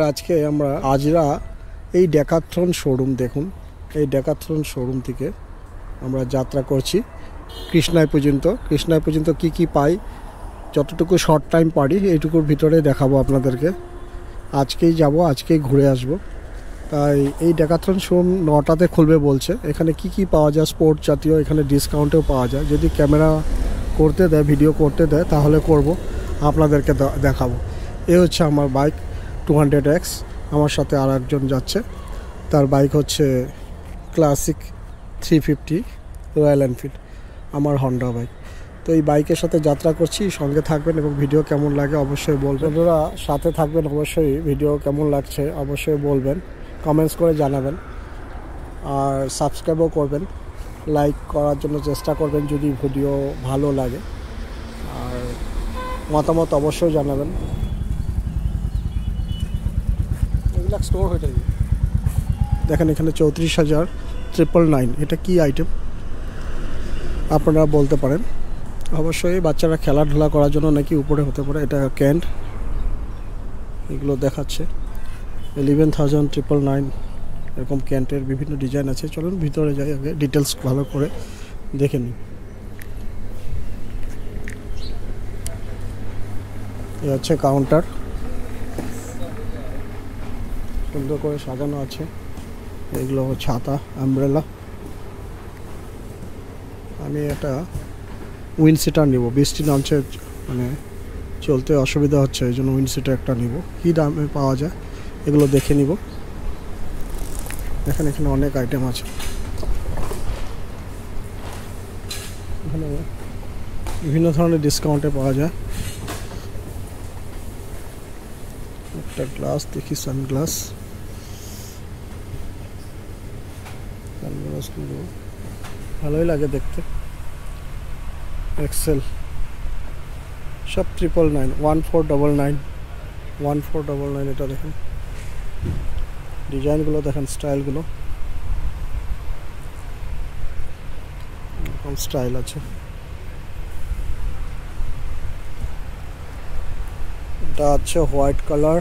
আজকে আমরা আজরা এই ডেকাথ্লন শোরুম, দেখুন এই ডেকাথ্লন শোরুম থেকে আমরা যাত্রা করছি কৃষ্ণায় পর্যন্ত কি কি পাই, যতটুকু শর্ট টাইম পারি এইটুকুর ভিতরে দেখাবো আপনাদেরকে। আজকেই যাব, আজকেই ঘুরে আসব। তাই এই ডেকাথ্লন শোরুম 9টাতে খুলবে বলছে। এখানে কি কি পাওয়া যায় স্পোর্ট জাতীয়, এখানে ডিসকাউন্টেও পাওয়া যায়। যদি ক্যামেরা করতে দেয়, ভিডিও করতে দেয় তাহলে করব, আপনাদেরকে দেখাবো। এ হচ্ছে আমার বাইক 200X, আমার সাথে আর একজন যাচ্ছে, তার বাইক হচ্ছে ক্লাসিক 350 রয়্যাল এনফিল্ড, আমার হন্ডা বাইক। তো এই বাইকের সাথে যাত্রা করছি, সঙ্গে থাকবেন এবং ভিডিও কেমন লাগে অবশ্যই বলবেন। বন্ধুরা সাথে থাকবেন, অবশ্যই ভিডিও কেমন লাগছে অবশ্যই বলবেন, কমেন্টস করে জানাবেন, আর সাবস্ক্রাইবও করবেন, লাইক করার জন্য চেষ্টা করবেন যদি ভিডিও ভালো লাগে, আর মতামত অবশ্যই জানাবেন। এগুলো স্টোর হয়ে যাবে। দেখেন এখানে 34,999, এটা কি আইটেম আপনারা বলতে পারেন। অবশ্যই বাচ্চারা খেলাধুলা করার জন্য নাকি উপরে হতে পারে। এটা ক্যান্ড, এগুলো দেখাচ্ছে 11,999, এরকম ক্যান্টের বিভিন্ন ডিজাইন আছে। চলুন ভিতরে যাই, আগে ডিটেলস ভালো করে দেখে নিই। এই হচ্ছে কাউন্টার, সুন্দর করে সাজানো আছে। এগুলো ছাতা, আমব্রেলা। আমি একটা উইন্ড সিটার নিব, বৃষ্টি নামছে, মানে চলতে অসুবিধা হচ্ছে, এই জন্য উইন্ড সিটার একটা নিব। কী দামে পাওয়া যায় এগুলো দেখে নিব। এখানে অনেক আইটেম আছে। এখানে বিভিন্ন ধরনের ডিসকাউন্টে পাওয়া যায়। একটা গ্লাস দেখি, সানগ্লাস ভালোই লাগে দেখতে। এক্সেল সব 999, 1499, এটা দেখেন, ডিজাইনগুলো দেখেন, স্টাইলগুলো এরকম স্টাইল আছে। এটা আছে হোয়াইট কালার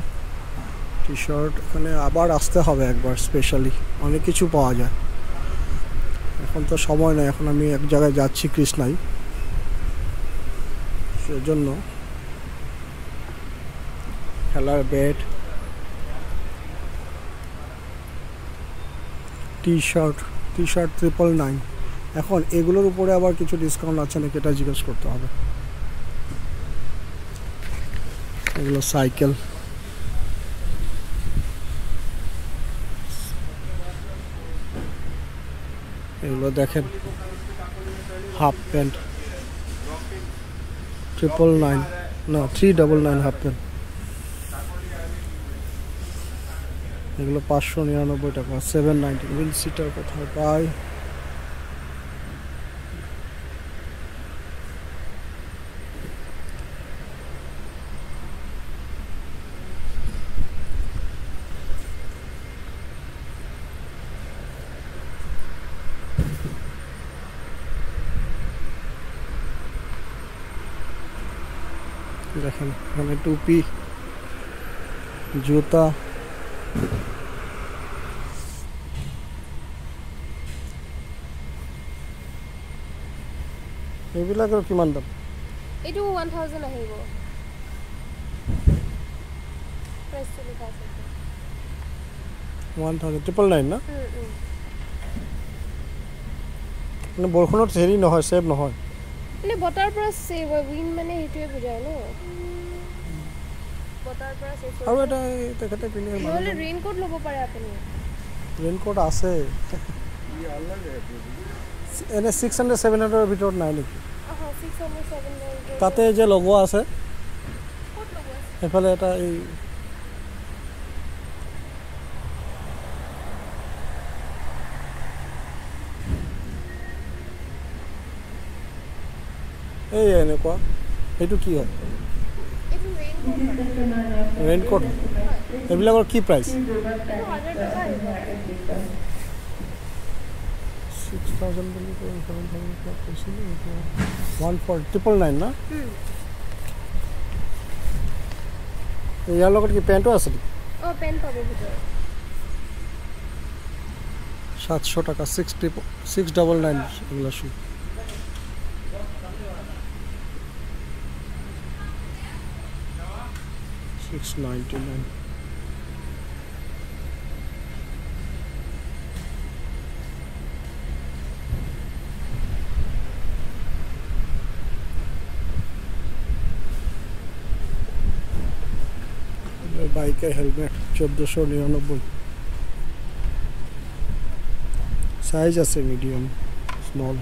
টি শার্ট। এখানে আবার আসতে হবে একবার, স্পেশালি অনেক কিছু পাওয়া যায়। এখন তো সময় নেই, এখন আমি এক জায়গায় যাচ্ছি কৃষ্ণায়, সেজন্য খেলার ব্যাট, টি শার্ট 999। এখন এগুলোর উপরে আবার কিছু ডিসকাউন্ট আছে নাকি এটা জিজ্ঞেস করতে হবে। এগুলো সাইকেল, এগুলো দেখেন হাফ প্যান্ট 399 হাফ প্যান্ট। এগুলো 599 টাকা, 790। উইন্ড সিটার কোথায় পাই? দেখেন এখানে টুপি, জুতা, এইবিলাকৰ কিমান দাম? এইটো 1000 আহিব। প্রাইস তো লেখা আছে 1999 না? মানে বৰষুণত হেৰি নহয়, সেভ নহয়, মানে বটাৰ পৰা সেভ হয়। উইন মানে হেতুৱে বুজায় ন, বটাৰ পৰা সেভ হয়। আৰু এটা তেখেতে পিনে নহলে ৰেইনকোট ল'ব পাৰে আপুনি। ৰেইনকোট আছে এনে 600-700 ভিতৰত নাই নেকি? 600-700 তাতে যে লগোৱা আছে, ক'ত লগোৱা আছে? এফালে এটা এই এনেকুৱা, এইটো কি হয়? এইটো ৰেইনকোট। এইবিলাকৰ কি প্ৰাইচ? 6,000 বুলি কৈ 7,000 কৈছিলে, এইটো 999 না? ইয়াৰ লগত কি পেণ্টো আছে নেকি? ও পেন পাবো ভিতরে। 700 টাকা, 699 এগুলো শু। $699। বাইকের হেলমেট 1499। সাইজ আছে মিডিয়াম, স্মল।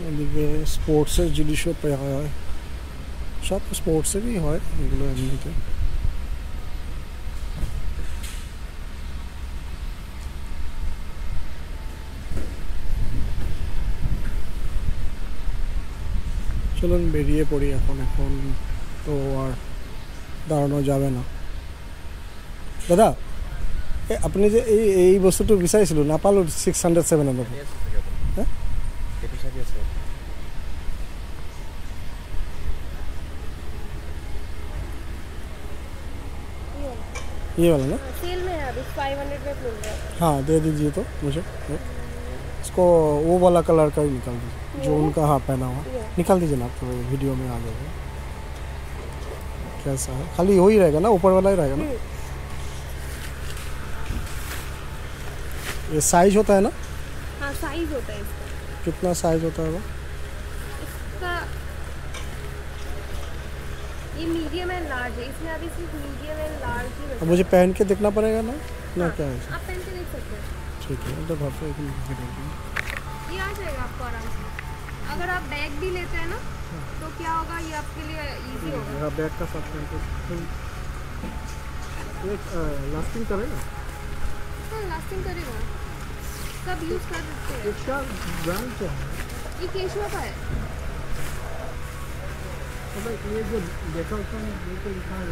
এদিকে স্পোর্টসের জিনিসও পাওয়া হয়, সব স্পোর্টসেরই হয় এগুলো এমনিতে। চলুন বেরিয়ে পড়ি এখন, এখন তো আর দাঁড়ানো যাবে না। দাদা আপনি যে এই বস্তুটো বিচাৰিছিলোঁ নাপালোঁ, 600 700। হ্যাঁ ये वाला ना? सेल में है अभी 500 में मिल रहा है। हाँ दे दीजिए तो मुझे इसको, वो वाला कलर का ही निकाल दीजिए जो उनका हाँ पहना हुआ। निकाल दीजिए ना, तो वीडियो में आ जाएगा। कैसा है, खाली वही रहेगा ना, ऊपर वाला ही रहेगा ना? ये साइज होता है ना? हाँ साइज होता है इसका। कितना साइज होता है वो? इसका ये मीडियम एंड लार्ज है, इसमें अभी सिर्फ मीडियम एंड लार्ज ही अब मुझे पहन के देखना पड़ेगा ना? ना क्या है? आप पहन के देख सकते हैं। ठीक है, तो घर पे ये आ जाएगा आपको आराम से। अगर आप बैग भी लेते हैं ना तो क्या होगा, ये आपके लिए इजी होगा। मेरा बैग का साथ लास्टिंग करेगा? हाँ लास्टिंग करेगा, सब यूज़ कर सकते हैं। इसका ब्रांड क्या है? ये केशवा का है। ये जो देखा उसका लिखा है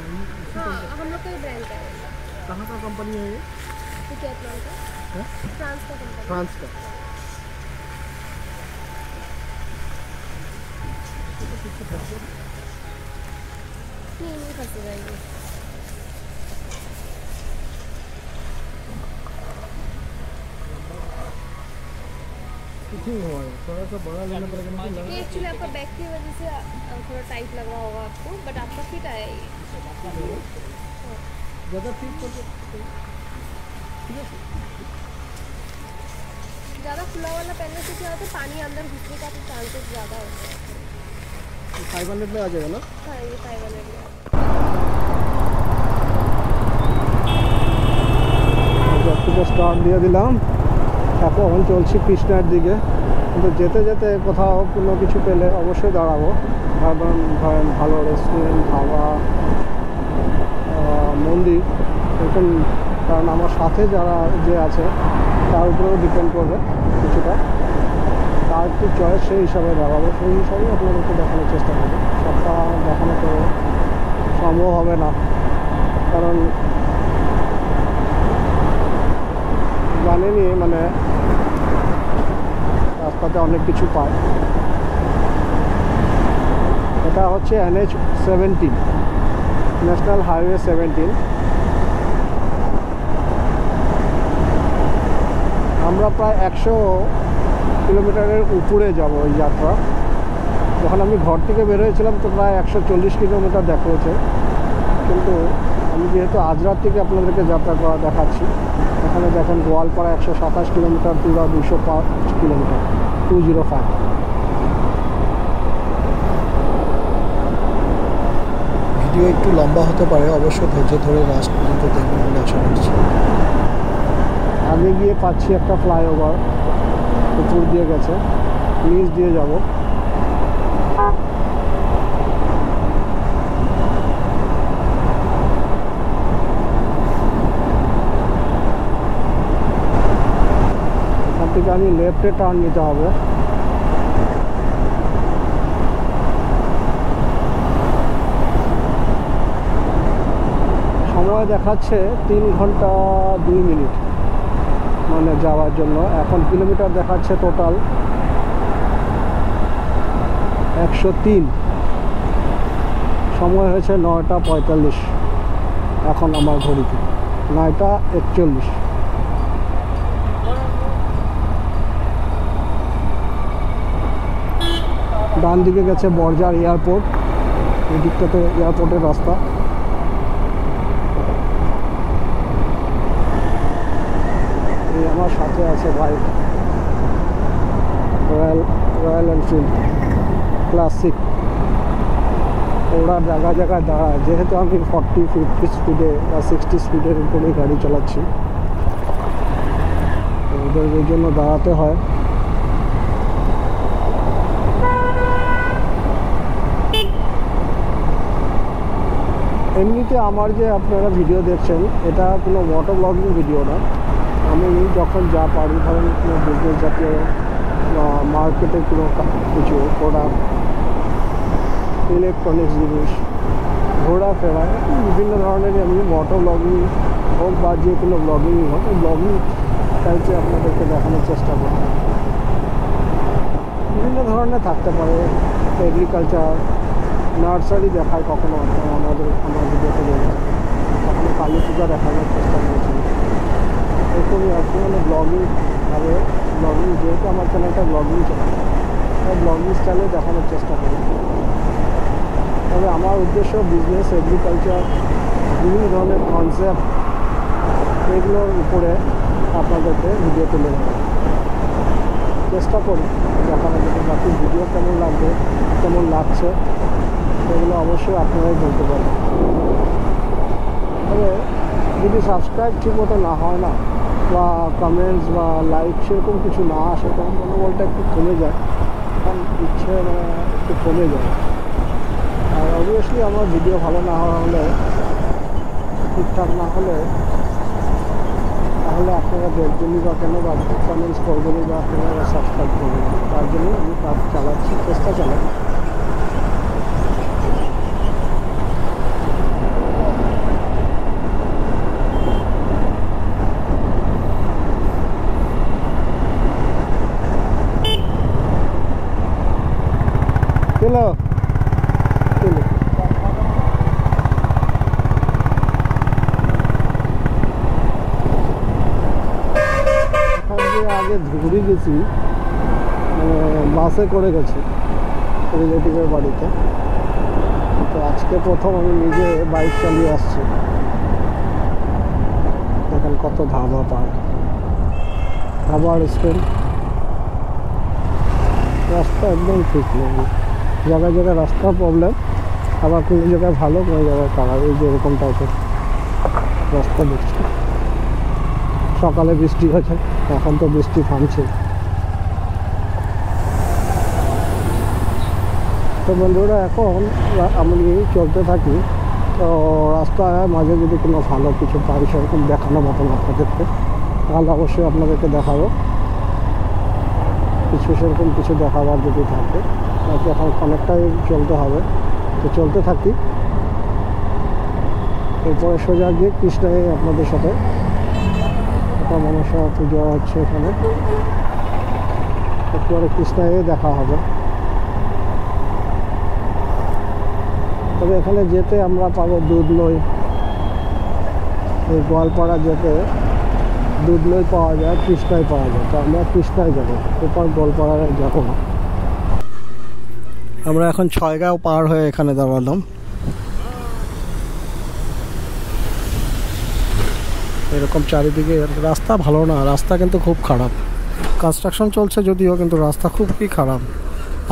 हाँ हम लोग का ही ब्रांड का है। कहाँ का कंपनी है ये? डिकैथलॉन का, फ्रांस का कंपनी। फ्रांस का। नहीं फंसेगा ये। कितनी हुआ है? थोड़ा सा बड़ा लेना पड़ेगा ना? ये एक्चुअली आपका बैक की वजह से थोड़ा टाइट लग रहा होगा आपको, बट आपका फिट आया ये। ज़्यादा ठीक कर ज़्यादा खुला वाला पहनने से क्या होता है, पानी अंदर घुसने का चांसेस ज़्यादा होते हैं। 500 में आ जाएगा ना? हाँ ये 500 में। থেকে স্টার্ট দিয়ে দিলাম, এখন চলছি কৃষ্ণার দিকে। কিন্তু যেতে যেতে কোথাও কোনো কিছু পেলে অবশ্যই দাঁড়াবো, কারণ ধরেন ভালো রেস্টুরেন্ট, ধাবা, মন্দির এরকম, কারণ আমার সাথে যারা যে আছে তার উপরেও ডিপেন্ড করবে কিছুটা, তার একটু চয়েস সেই হিসাবে দাঁড়াবো, সেই হিসাবেই আপনাদেরকে দেখানোর চেষ্টা করবো। সবটা দেখানো তো সম্ভব হবে না, কারণ জানেনই মানে রাস্তাতে অনেক কিছু পায়। এটা হচ্ছে NH17, ন্যাশনাল হাইওয়ে 17। আমরা প্রায় 100 কিলোমিটারের উপরে যাব এই যাত্রা। যখন আমি ঘর থেকে বের হয়েছিলাম তো প্রায় 140 কিলোমিটার দেখাচ্ছে, কিন্তু আমি যেহেতু আজ রাত থেকে আপনাদেরকে যাত্রা করা দেখাচ্ছি, এখানে দেখেন গোয়ালপাড়া 127 কিলোমিটার, পুরা 205 কিলোমিটার, 205। ভিডিও একটু লম্বা হতে পারে, অবশ্য ধৈর্য ধরে লাস্ট পর্যন্ত দেখবেন বলে আশা করছি। আগে গিয়ে পাচ্ছি একটা ফ্লাইওভার, উপর দিয়ে গেছে, নিচ দিয়ে যাব। এখান থেকে আমি লেফটে টার্ন নিতে হবে। সময় দেখাচ্ছে 3 ঘন্টা 2 মিনিট। মানে যাওয়ার জন্য। এখন কিলোমিটার দেখাচ্ছে টোটাল 103। সময় হয়েছে 9টা 45 এখন আমার ঘড়িতে, 9টা 41। ডান দিকে গেছে বর্জার এয়ারপোর্ট, এই দিকটাতে এয়ারপোর্টের রাস্তা। এই আমার সাথে আছে বাইক, রয়্যাল এনফিল্ড ক্লাসিক। ওরা জায়গায় জায়গায় দাঁড়ায়, যেহেতু আমি 40-50 স্পিডে বা 60 স্পিডের উপরে গাড়ি চালাচ্ছি, ওদের এই জন্য দাঁড়াতে হয়। এমনিতে আমার যে আপনারা ভিডিও দেখছেন, এটা কোনো মোটো ব্লগিং ভিডিও না। আমি যখন যা পারি, ধরেন কোনো বিজনেস জাতীয় মার্কেটে কোনো কিছু প্রোডাক্ট, ইলেকট্রনিক্স জিনিস, ঘোরাফেরা, বিভিন্ন ধরনের আমি মোটো ব্লগিং হোক বা যে কোনো ব্লগিংই হোক, ব্লগিং টাইপে আপনাদেরকে দেখানোর চেষ্টা করি। বিভিন্ন ধরনের থাকতে পারে, এগ্রিকালচার, নার্সারি দেখায় কখনো আমার ভিডিওতে দেখেছি, কখনো কালী পূজা দেখানোর চেষ্টা করেছি। এরকমই আর কি, মানে ব্লগিংভাবে ব্লগিং, যেহেতু আমার চ্যানেলটা ব্লগিং চ্যানেল, তাই ব্লগিং স্টাইলে দেখানোর চেষ্টা করি। তবে আমার উদ্দেশ্য বিজনেস, এগ্রিকালচার, বিভিন্ন ধরনের কনসেপ্ট, এগুলোর উপরে আপনাদেরকে ভিডিও তুলে দেওয়া চেষ্টা করি দেখানোর জন্য। বাকি ভিডিও কেমন লাগবে, কেমন লাগছে, সেগুলো অবশ্যই আপনারাই বলতে পারেন। তবে যদি সাবস্ক্রাইব ঠিক মতো না হয় না, বা কমেন্টস বা লাইক সেরকম কিছু না আসে, তখন মনোবলটা একটু কমে যায়, তখন ইচ্ছে একটু কমে যায়। আর অবভিয়াসলি আমার ভিডিও ভালো না হলে, ঠিকঠাক না হলে, তাহলে আপনারা দেখবেনই বা কেন, বা কমেন্টস করবেনই বা আপনারা সাবস্ক্রাইব করবেন। তার জন্য আমি কাজ চালাচ্ছি, চেষ্টা চালাই। চলো আগে ধুবড়ি গেছি, মানে বাসে করে গেছি রিলেটিভের বাড়িতে। তো আজকে প্রথম আমি নিজে বাইক চালিয়ে আসছি। দেখেন কত ধাবা পার, ধাবার স্ট্যান্ড, রাস্তা একদম ঠিক নেই, জায়গায় জায়গায় রাস্তার প্রবলেম, আবার কোনো জায়গায় ভালো, কোনো জায়গায় খারাপ, এই যে এরকম টাইপের রাস্তা দেখছি। সকালে বৃষ্টি হয়েছে, এখন তো বৃষ্টি থামছে। তো বন্ধুরা, এখন আমি চলতে থাকি। তো রাস্তায় মাঝে যদি কোনো ভালো কিছু পাই সেরকম দেখানোর মতন আপনাদেরকে, তাহলে অবশ্যই আপনাদেরকে দেখাবো। কিছু সেরকম কিছু দেখাবার যদি থাকে, তাকে এখন অনেকটাই চলতে হবে, তো চলতে থাকি। এরপরে সোজা গিয়ে কৃষ্ণায় আপনাদের সাথে একটা মনসা পুজো হচ্ছে এখানে, এরপরে কৃষ্ণায় দেখা হবে। তবে এখানে যেতে আমরা পাবো দুধলই, এই গোয়ালপাড়া যেতে দুধলই পাওয়া যায়, কৃষ্ণায় পাওয়া যায়। তো আমরা কৃষ্ণায় যাবো, এরপর গোয়ালপাড়ায় যাবো না। আমরা এখন ছয়গাঁও পার হয়ে এখানে দাঁড়ালাম। এরকম চারিদিকে রাস্তা ভালো না, রাস্তা কিন্তু খুব খারাপ। কনস্ট্রাকশন চলছে যদিও, কিন্তু রাস্তা খুবই খারাপ।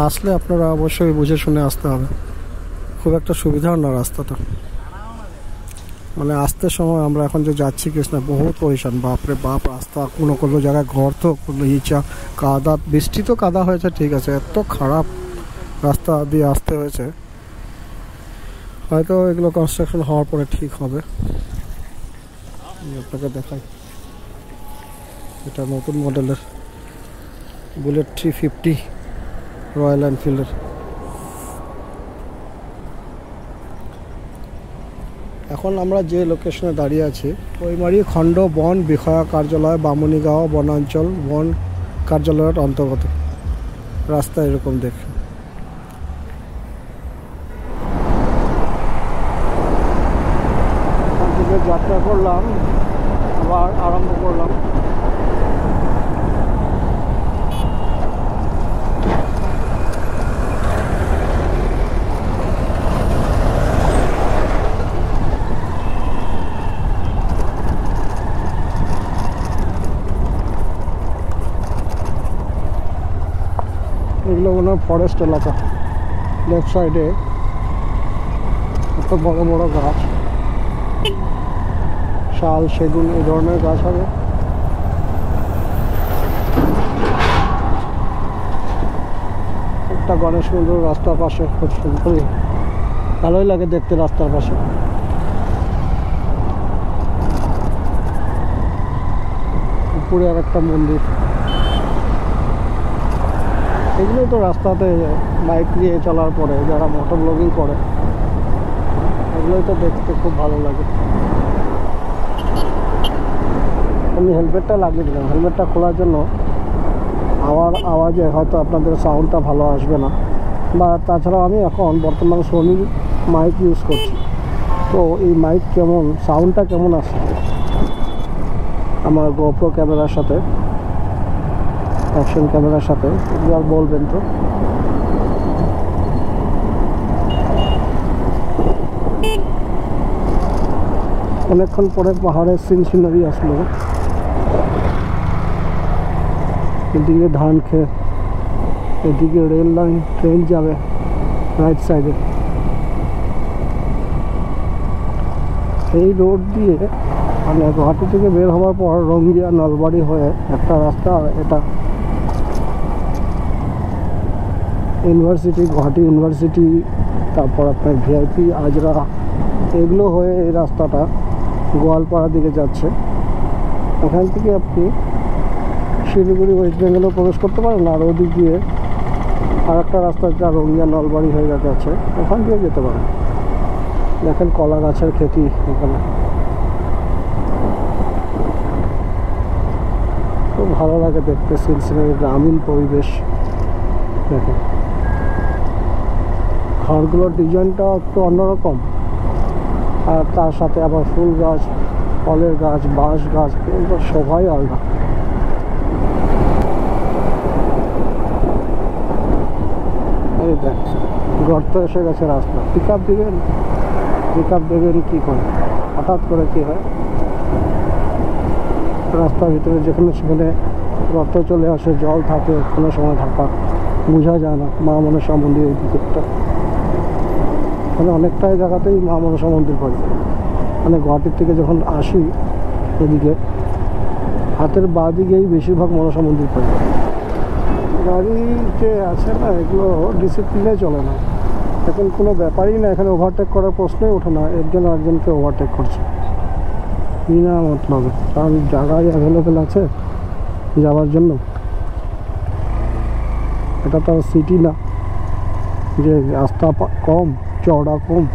আসলে আপনারা অবশ্যই বুঝে শুনে আসতে হবে, খুব একটা সুবিধার না রাস্তাটা। মানে আসতে সময় আমরা এখন যে যাচ্ছি কৃষ্ণা, বহুত পরিশান, বাপরে বাপ। রাস্তা কোনো কোনো জায়গায় ঘর, তো কোনো ইচা কাদা, বৃষ্টি তো কাদা হয়েছে ঠিক আছে, এত খারাপ রাস্তা দিয়ে আসতে হয়েছে। হয়তো এগুলো কনস্ট্রাকশন হওয়ার পরে ঠিক হবে। আপনাকে দেখাই, এটা নতুন মডেলের বুলেট 350 রয়্যাল এনফিল্ডের। এখন আমরা যে লোকেশনে দাঁড়িয়ে আছি কৈমারি খণ্ড বন বিষয়া কার্যালয় বামুনিগাঁও বনাঞ্চল বন কার্যালয়ের অন্তর্গত। রাস্তা এরকম দেখে যাত্রা করলাম, আবার আরম্ভ করলাম। এগুলো মনে হয় ফরেস্ট এলাকা। লেফট সাইডে এত বড় বড় গাছ, শাল সেগুন এই ধরনের গাছ হবে। একটা গণেশ মন্দির রাস্তার পাশে, খুব সুন্দরই, ভালোই লাগে দেখতে রাস্তার পাশে। উপরে আর একটা মন্দির। এগুলোই তো রাস্তাতে বাইক নিয়ে চলার পরে যারা মোটর ব্লগিং করে, এগুলোই তো দেখতে খুব ভালো লাগে। আমি হেলমেটটা লাগিয়ে দিলাম, হেলমেটটা খোলার জন্য আমার আওয়াজে হয়তো আপনাদের সাউন্ডটা ভালো আসবে না, বা তাছাড়াও আমি এখন বর্তমানে সোনির মাইক ইউজ করছি, তো এই মাইক কেমন সাউন্ডটা কেমন আসে আমার গোপ্রো ক্যামেরার সাথে, অ্যাকশন ক্যামেরার সাথে, এগুলো আর বলবেন তো। অনেকক্ষণ পরে পাহাড়ের সিনারি আসলো। এদিকে ধান খেত, এদিকে রেল লাইন, ট্রেন যাবে রাইট সাইডে। এই রোড দিয়ে মানে গুয়াহাটি থেকে বের হওয়ার পর রঙ্গিয়া নলবাড়ি হয়ে একটা রাস্তা, এটা ইউনিভার্সিটি, গুয়াহাটি ইউনিভার্সিটি, তারপর আপনার ভিআইপি, আজরা, এগুলো হয়ে এই রাস্তাটা গোয়ালপাড়ার দিকে যাচ্ছে। এখান থেকে আপনি শিলিগুড়ি ওয়েস্ট বেঙ্গলেও প্রবেশ করতে পারেন, আর ওদিক দিয়ে আর একটা রাস্তা যা রঙ্গিয়া নলবাড়ি হয়ে যাচ্ছে, ওখান দিয়ে যেতে পারেন। দেখেন কলা গাছের খেতি এখানে, খুব ভালো লাগে দেখতে। সিনসিনারি গ্রামীণ পরিবেশ দেখেন, ঘরগুলোর ডিজাইনটা একটু অন্যরকম, আর তার সাথে আবার ফুল গাছ, ফলের গাছ, বাঁশ গাছ, এগুলো সবাই আলাদা। এই দেখ গর্ত এসে গেছে রাস্তা, পিক আপ দেবেন কী করে, হঠাৎ করে কী হয় রাস্তার ভিতরে, যেখানে সেখানে গর্ত চলে আসে, জল থাকে, কোনো সময় ঢাকা, বোঝা যায় না। মা মনসা মন্দির এই দিকটা, মানে অনেকটাই জায়গাতেই মা মনসা মন্দির পাই। মানে গুয়াহাটির থেকে যখন আসি এদিকে, হাতের বাঁ দিকেই বেশিরভাগ মনসা মন্দির পাই। গাড়ি যে আছে না, এগুলো ডিসিপ্লিনে চলে না, এখন কোনো ব্যাপারই না, এখানে ওভারটেক করার প্রশ্নই ওঠে না। একজন আরেকজনকে ওভারটেক করছে বিনা মতলবে, কারণ জায়গায় অ্যাভেলেবেল আছে যাওয়ার জন্য। এটা তো সিটি না যে রাস্তা কম, চওড়া কম।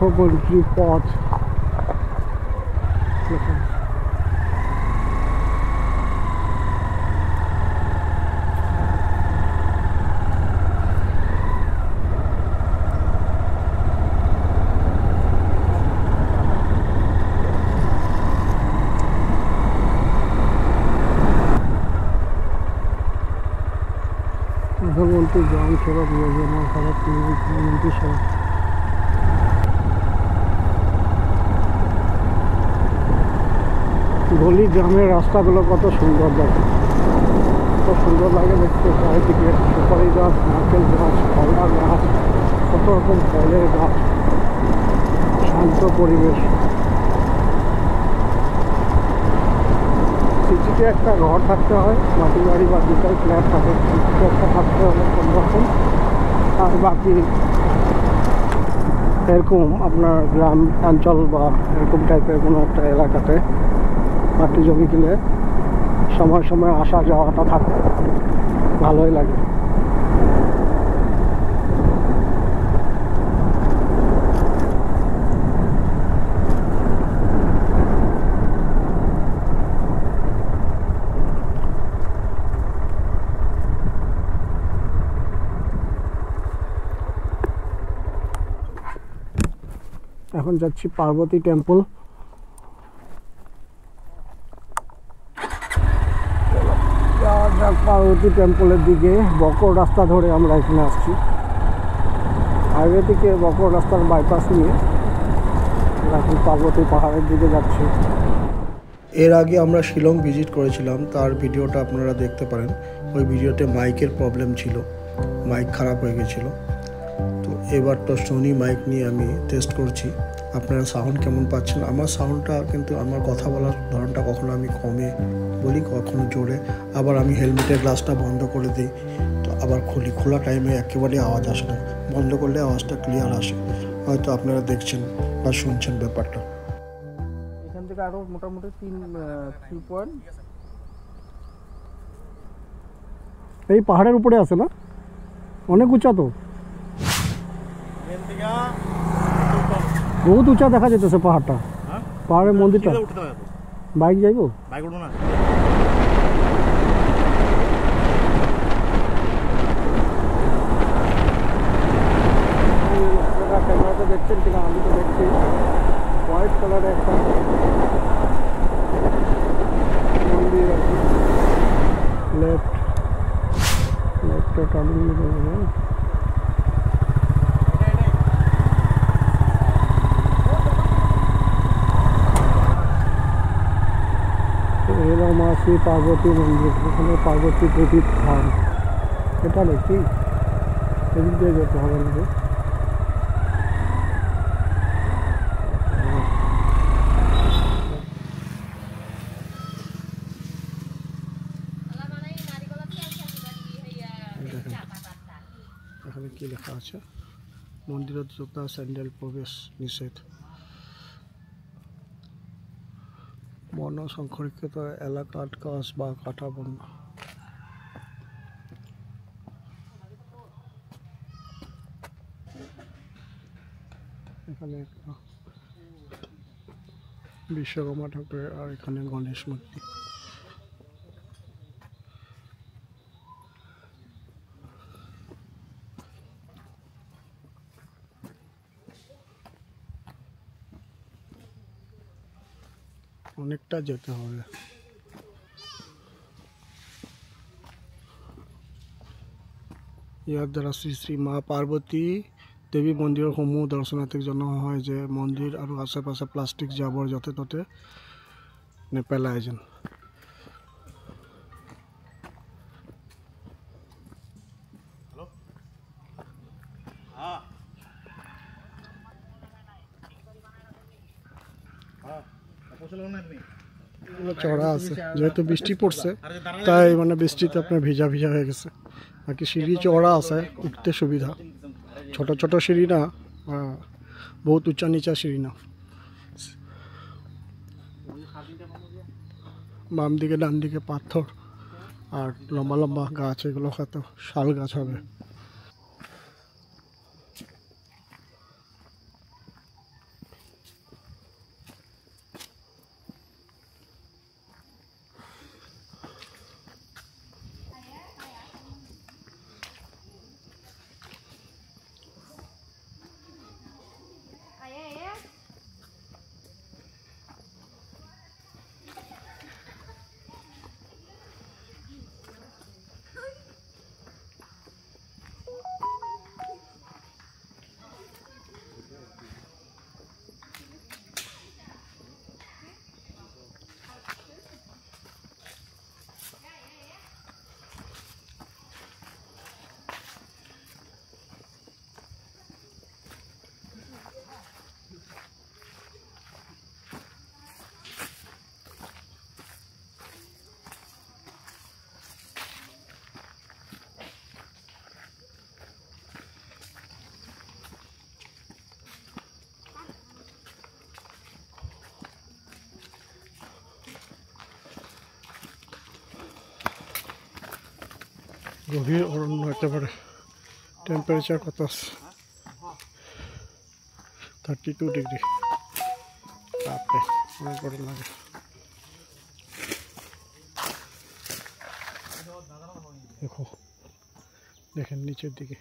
মুখ্যমন্ত্রী পথ পার্বতী গ্রাম সড়ক যোজনা সড়ক মন্ত্রী সড়ক। গলি গ্রামের রাস্তাগুলো কত সুন্দর দেখে, কত সুন্দর লাগে দেখতে। চারিদিকে সুপারি গাছ, নারকেল গাছ, কলা গাছ, কত রকম ফলের গাছ, শান্ত পরিবেশ। সিটিতে একটা ঘর থাকতে হয়, মাটি বাড়ি বা দুটাই ফ্ল্যাট থাকে, সিটিতে একটা থাকতে হবে কোনোরকম। আর বাকি এরকম আপনার গ্রাম অঞ্চল বা এরকম টাইপের কোনো একটা এলাকাতে মাটি জমি কিনে সময় সময় আসা যাওয়াটা থাকে, ভালোই লাগে। এখন যাচ্ছি পার্বতী টেম্পল। পার্বতী টেম্পলের দিকে বকর রাস্তা ধরে আমরা এখানে আসছি। হাইওয়ে থেকে বকর রাস্তার বাইপাস নিয়ে এখন পার্বতী পাহাড়ের দিকে যাচ্ছি। এর আগে আমরা শিলং ভিজিট করেছিলাম, তার ভিডিওটা আপনারা দেখতে পারেন। ওই ভিডিওতে মাইকের প্রবলেম ছিল, মাইক খারাপ হয়ে গেছিল। তো এবার তো সোনি মাইক নিয়ে আমি টেস্ট করছি। আপনারা সাউন্ড কেমন পাচ্ছেন? আমার সাউন্ডটা কিন্তু, আমার কথা বলার ধরনটা কখনো আমি কমে বলি, কখনো জোরে, আবার আমি হেলমেটের গ্লাসটা বন্ধ করে দিই, তো আবার খুলি। খোলা টাইমে একেবারে আওয়াজ আসে না, বন্ধ করলে আওয়াজটা ক্লিয়ার আসে। হয়তো আপনারা দেখছেন বা শুনছেন ব্যাপারটা। এখান থেকে আরও মোটামুটি 3 পয়েন্ট এই পাহাড়ের উপরে আছে না? অনেক উঁচা তো, বহুত উঁচা দেখা যেতেছে পাহাড়টা। পাহাড়ের মন্দিরটা। বাইক যাইবো? বাইক উঠবো না। ক্যামেরাতে দেখছেন কিনা, আমি তো দেখছি হোয়াইট কালারের একটা মন্দির আছে। লেফটে টার্নিং নিতে হবে। মাসি পার্বতী মন্দির, এখানে পার্বতী দেবীর ধাম। এটা নাকি এদিক দিয়ে যেতে হবে নাকি? এখানে কি লেখা আছে? মন্দিরের জুতা স্যান্ডেল প্রবেশ নিষেধ। বন সংরক্ষিত এলাকা আটকাস বা কাটা বন। এখানে একটা বিশ্বকর্মা ঠাকুরের, আর এখানে গণেশ মূর্তি। অনেকটা যেতে হবে। ইয়ার দ্বারা শ্রী শ্রী মা পার্বতী দেৱী মন্দিৰসমূহ দৰ্শনাৰ্থীৰ জনোৱা হয় যে মন্দিৰ আৰু আশে পাশে প্লাষ্টিক জাবৰ য'তে ত'তে নেপেলায় যেন। চড়া আছে, যেহেতু বৃষ্টি পড়ছে তাই মানে বৃষ্টিতে আপনার ভিজা ভিজা হয়ে গেছে। বাকি সিঁড়ি চড়া আছে, উঠতে সুবিধা। ছোট ছোট সিঁড়ি না, বহুত উঁচা নিচা সিঁড়ি না। বাম দিকে ডান দিকে পাথর আর লম্বা লম্বা গাছ, এগুলো হয়তো শাল গাছ হবে। গভীর অরণ্য একেবারে। টেম্পারেচার কত আছে? 32 ডিগ্রি। বাপরে, অনেক গরম লাগে। দেখো, দেখেন নিচের দিকে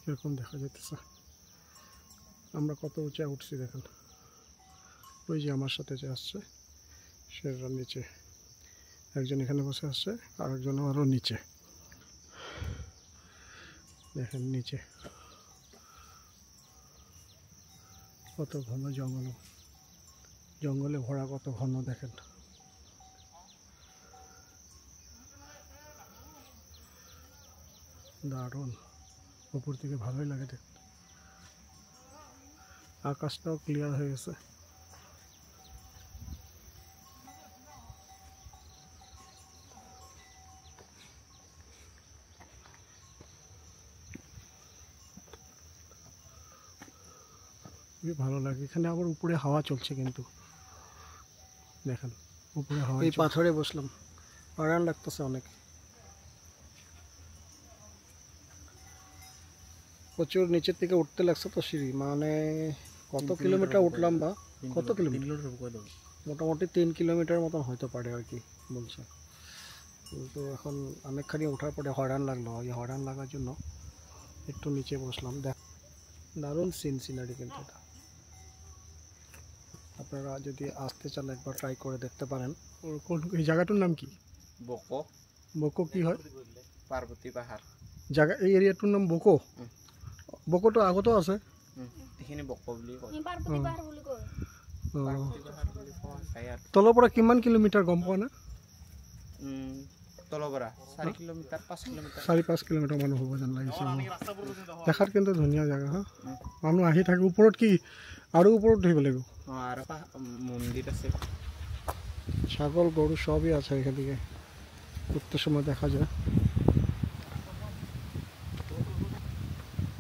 কিরকম দেখা যাইতেছে। আমরা কত উঁচা উঠছি দেখেন। ওই যে আমার সাথে যে আসছে সেটা নিচে, একজন এখানে বসে আসছে আর একজন আরও নিচে। দেখেন নিচে কত ঘন জঙ্গল, জঙ্গলে ভরা কত ঘন দেখেন। দারুণ, উপর থেকে ভালোই লাগে দেখতে। আকাশটাও ক্লিয়ার হয়ে গেছে। খুবই ভালো লাগে এখানে। আবার উপরে হাওয়া চলছে কিন্তু দেখেন, উপরে হাওয়া। এই পাথরে বসলাম, আরাম লাগতেছে অনেক। প্রচুর নিচের থেকে উঠতে লাগছে তো সিঁড়ি, মানে কত কিলোমিটার উঠলাম বা কত কিলোমিটার, মোটামুটি 3 কিলোমিটার মতন হয়তো পারে আর কি বলছে। কিন্তু এখন অনেকখানি ওঠার পরে হয়রান লাগলো। ওই হয়রান লাগার জন্য একটু নিচে বসলাম। দেখ, দারুণ সিনারি কিন্তু এটা। আপনারা যদি আসতে চান একবার ট্রাই করে দেখতে পারেন। কোন এই জায়গাটার নাম কি? বকো। বকো কি হয়? পার্বতী পাহাড় জায়গা, এই এরিয়াটার নাম বকো। বকোটো আগতো আছে। এইখিনি বকো বুলি কয়। পার্বতী পাহাড় বলে কয়। পাৰ্বতী পাহাড় বুলি কোৱা যায় আৰু তলৰ পৰা কিমান কিলোমিটাৰ গম পোৱা না? তলৰ পৰা 4 কিলোমিটাৰ 5 কিলোমিটাৰ 4-5 কিলোমিটাৰ মানুহ হ'ব যেন লাগিছে। দেখাত কিন্তু ধুনীয়া জেগা হা। মানুহ আহি থাকে। ওপৰত কি আৰু ওপৰত উঠিব লাগিব? আৰু মন্দিৰ আছে। ছাগল গরু সবই আছে এখান থেকে উঠতে সময় দেখা যায়।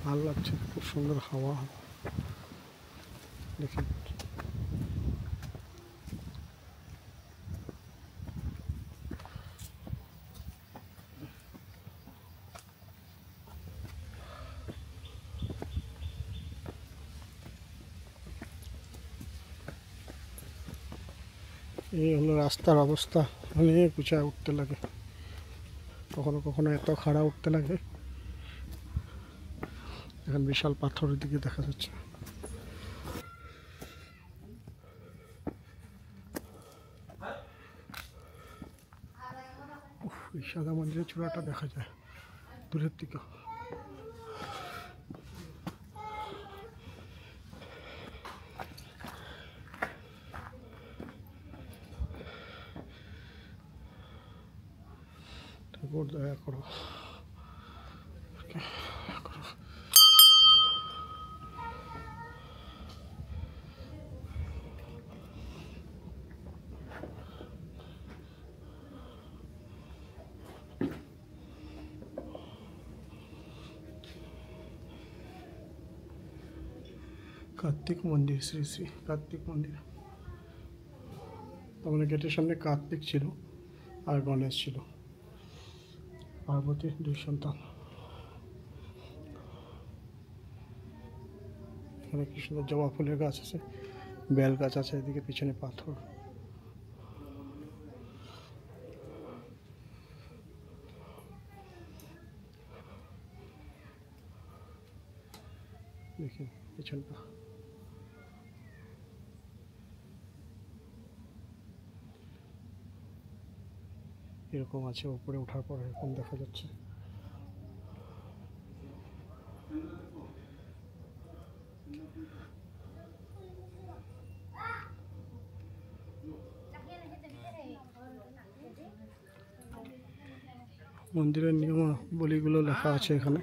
ভালো লাগছে, খুব সুন্দর হাওয়া। দেখেন এই হলো রাস্তার অবস্থা। অনেক উঁচা উঠতে লাগে, কখনো কখনো এত খাড়া উঠতে লাগে। এখন বিশাল পাথরের দিকে দেখা যাচ্ছে। এই সাদা মন্দিরের চূড়াটা দেখা যায় দূরের দিকে। ঠাকুর দয়া করো। কার্তিক মন্দির, শ্রী শ্রী কার্তিক মন্দির। তার মানে গেটের সামনে কার্তিক ছিল আর গণেশ ছিল, পার্বতীর 2 সন্তান। এখানে কি সুন্দর জবা ফুলের গাছ আছে, বেল গাছ আছে, এদিকে পিছনে পাথর। দেখুন পিছনটা। এরকম আছে, উপরে ওঠার পরে এরকম দেখা যাচ্ছে। মন্দিরের নিয়মাবলীগুলো লেখা আছে এখানে।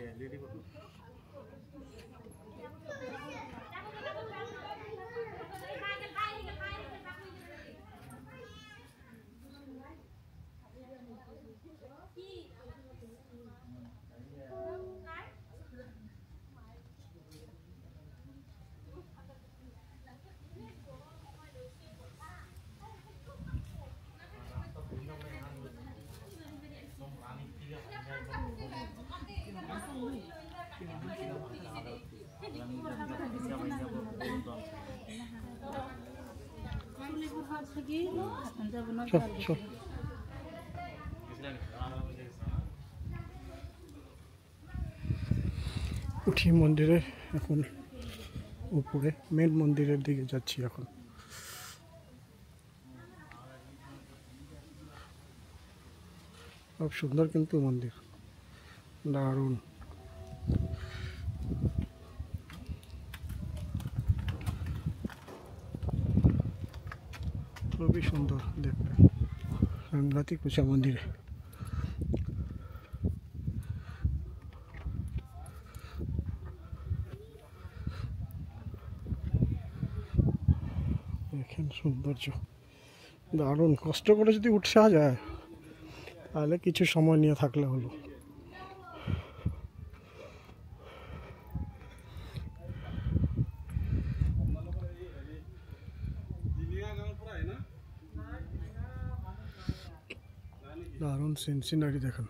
চল চল। উঠি মন্দিরে, এখন উপরে মেন মন্দিরের দিকে যাচ্ছি এখন। খুব সুন্দর কিন্তু মন্দির, দারুণ। খুবই সুন্দর দেখতে, সাংঘাতিক উঁচা মন্দিরে। দেখেন সৌন্দর্য, দারুণ। কষ্ট করে যদি উঠা যায় তাহলে কিছু সময় নিয়ে থাকলে হলো। দারুণ সিনারি দেখেন।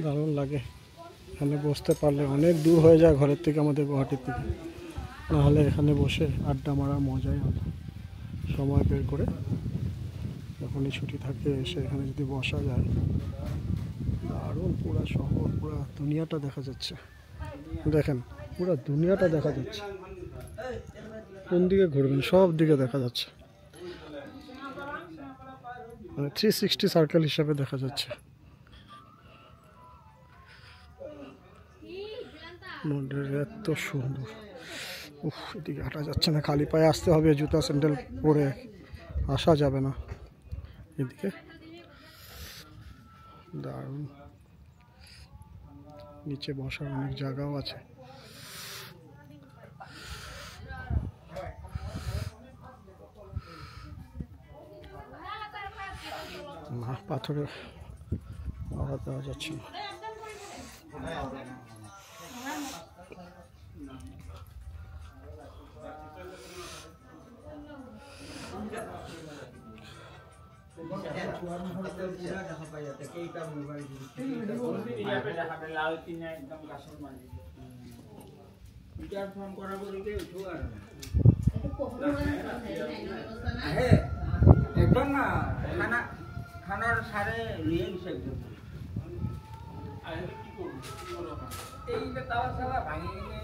দারুণ লাগে এখানে বসতে পারলে। অনেক দূর হয়ে যায় ঘরের থেকে, আমাদের গুয়াহাটির থেকে। নাহলে এখানে বসে আড্ডা মারা মজাই আলাদা। সময় বের করে যখনই ছুটি থাকে এসে এখানে যদি বসা যায়, দারুণ। পুরো শহর, পুরো দুনিয়াটা দেখা যাচ্ছে। দেখেন পুরো দুনিয়াটা দেখা যাচ্ছে। কোন দিকে ঘুরবেন সব দিকে দেখা যাচ্ছে, মানে 360 সার্কেল হিসাবে দেখা যাচ্ছে। মন্দির এত সুন্দর। উফ, এদিকে হাঁটা যাচ্ছে না, খালি পায়ে আসতে হবে, জুতা স্যান্ডেল পরে আসা যাবে না এদিকে। দারুণ। নিচে বসার অনেক জায়গাও আছে। না, পাথরে আঘাত দেওয়া যাচ্ছে না। একদম না খানার সারে নিয়ে গেছে একদম। এইটা তাওয়া সালা ভাঙি গেলে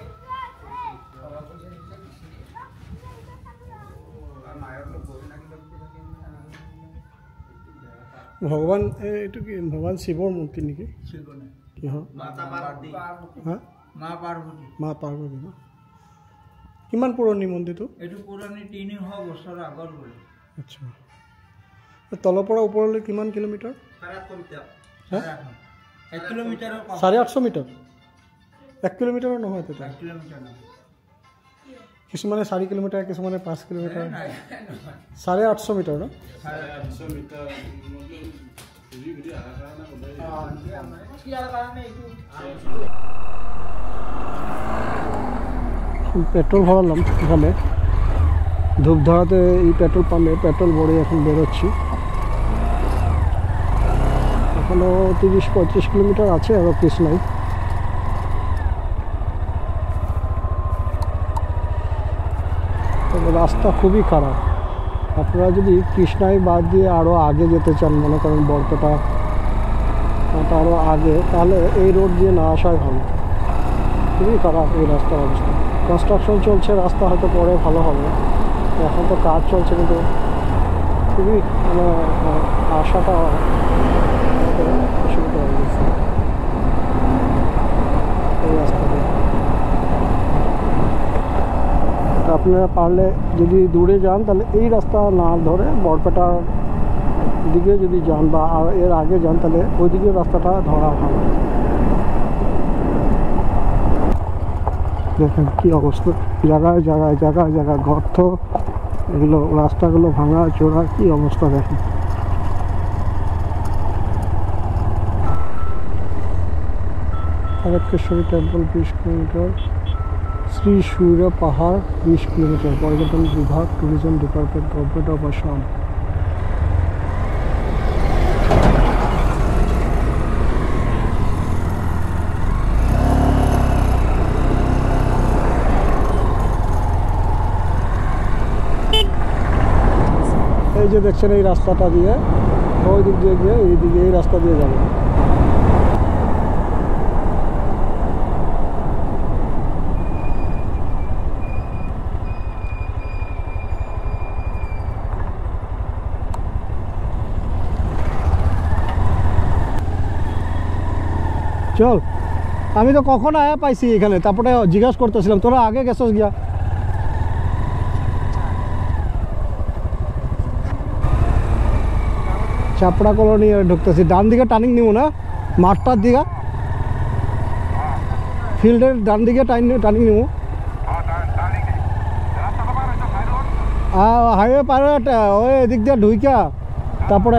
ভগৱান এইটো কি ভগৱান শিৱৰ মূৰ্তি নেকি? কি হয়? মা পাৰ্বতী। মা পাৰ্বতী ন? কিমান পুৰণি মন্দিৰটো? এইটো পুৰণি 300 বছৰ আগৰ বোলে। আচ্ছা, তলৰ পৰা ওপৰলৈ কিমান কিলোমিটাৰ? 1 কিলোমিটাৰৰ 850 মিটাৰ? 1 কিলোমিটাৰৰ নহয় তেতিয়া? 1 কিলোমিটাৰ নহয়। কিছুমানে 4 কিলোমিটাৰ, কিছুমানে 5 কিলোমিটাৰ। 850 মিটাৰ ন? 850 মিটাৰ। পেট্রোল ভরালাম এখানে ধূপধারাতে। এই পেট্রোল পাম্পে পেট্রোল ভরে এখন বেরোচ্ছি। এখনও 30-35 কিলোমিটার আছে, আরও কৃষ্ণাই। তবে রাস্তা খুবই খারাপ। আপনারা যদি কৃষ্ণাই বাদ দিয়ে আরও আগে যেতে চান, মনে করেন বরপেটা আরও আগে, তাহলে এই রোড দিয়ে না আসাই ভালো। খুবই খারাপ এই রাস্তার অবস্থা। কনস্ট্রাকশন চলছে, রাস্তা হয়তো পরে ভালো হবে, এখন তো কাজ চলছে, কিন্তু খুবই মানে আসাটা অসুবিধা হয়ে গেছে এই রাস্তা দিয়ে। তা আপনারা পারলে যদি দূরে যান তাহলে এই রাস্তা না ধরে বরপেটার দিকে যদি যান বা এর আগে যান, তাহলে ওই দিকের রাস্তাটা ধরা ভালো। দেখেন কি অবস্থা, জায়গায় জায়গায় জায়গায় জায়গায় গর্ত, এগুলো রাস্তাগুলো ভাঙা চোরা, কি অবস্থা দেখেন। তারকেশ্বরী টেম্পল 20 কিলোমিটার, শ্রী সূর্য পাহাড় 20 কিলোমিটার, পর্যটন বিভাগ, tourism department, government of Assam. এই যে দেখছেন এই রাস্তাটা দিয়ে ওই দিক দিয়ে গিয়ে এই দিকে এই রাস্তা দিয়ে যাবে। চল, আমি তো কখন আয়া পাইছি এখানে, তারপরে জিজ্ঞাসা করতেছিলাম তোরা আগে গেছস গিয়া। চাপড়া কলোনি ঢুকতেছি, ডান দিকে টার্নিং নিব না, মাঠটার দিকে ফিল্ডের ডান দিকে টার্নিং নিব। হাইওয়ে পার ওই এদিক দিয়ে ঢুইকা তারপরে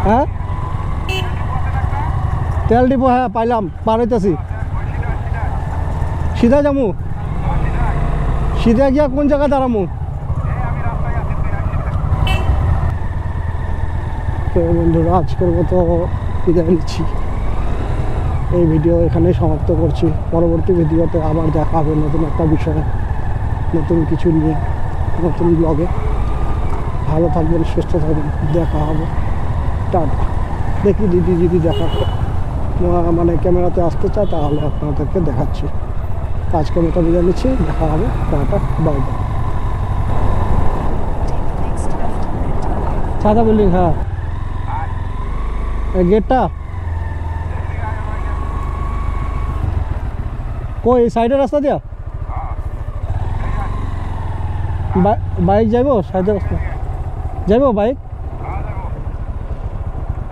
হ্যাঁ তেল ডিপো, হ্যাঁ পাইলাম, পার হইতেছি। সিধা যামু, সিধা গিয়া কোন জায়গায় দাঁড়ামু? তো বন্ধুরা আজকের মতো বিদায় নিচ্ছি, এই ভিডিও এখানেই সমাপ্ত করছি। পরবর্তী ভিডিওতে আবার দেখা হবে নতুন একটা বিষয়ে, নতুন কিছু নিয়ে, নতুন ব্লগে। ভালো থাকবেন, সুস্থ থাকবেন, দেখা হবে, টাটা। দেখি দিদি যদি দেখা মানে ক্যামেরাতে আসতে চায় তাহলে আপনাদেরকে দেখাচ্ছি। আজকের মতো বিদায় নিচ্ছি, দেখা হবে, টাটা, বাই বাই। সাদা বিল্ডিং, হ্যাঁ গেটটা কই সাইডের রাস্তা দিয়া বাইক যাইব, সাইডের রাস্তা যাইব, বাইক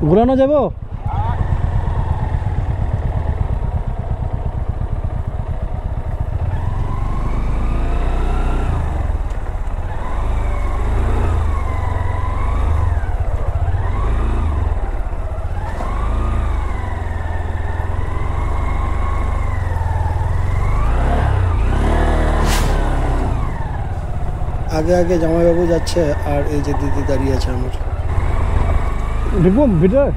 ঘুরানো যাব। আগে আগে জামাইবাবু যাচ্ছে আর এই যে দিদি দাঁড়িয়ে আছে আমার। ঢুকবো ভিতরে।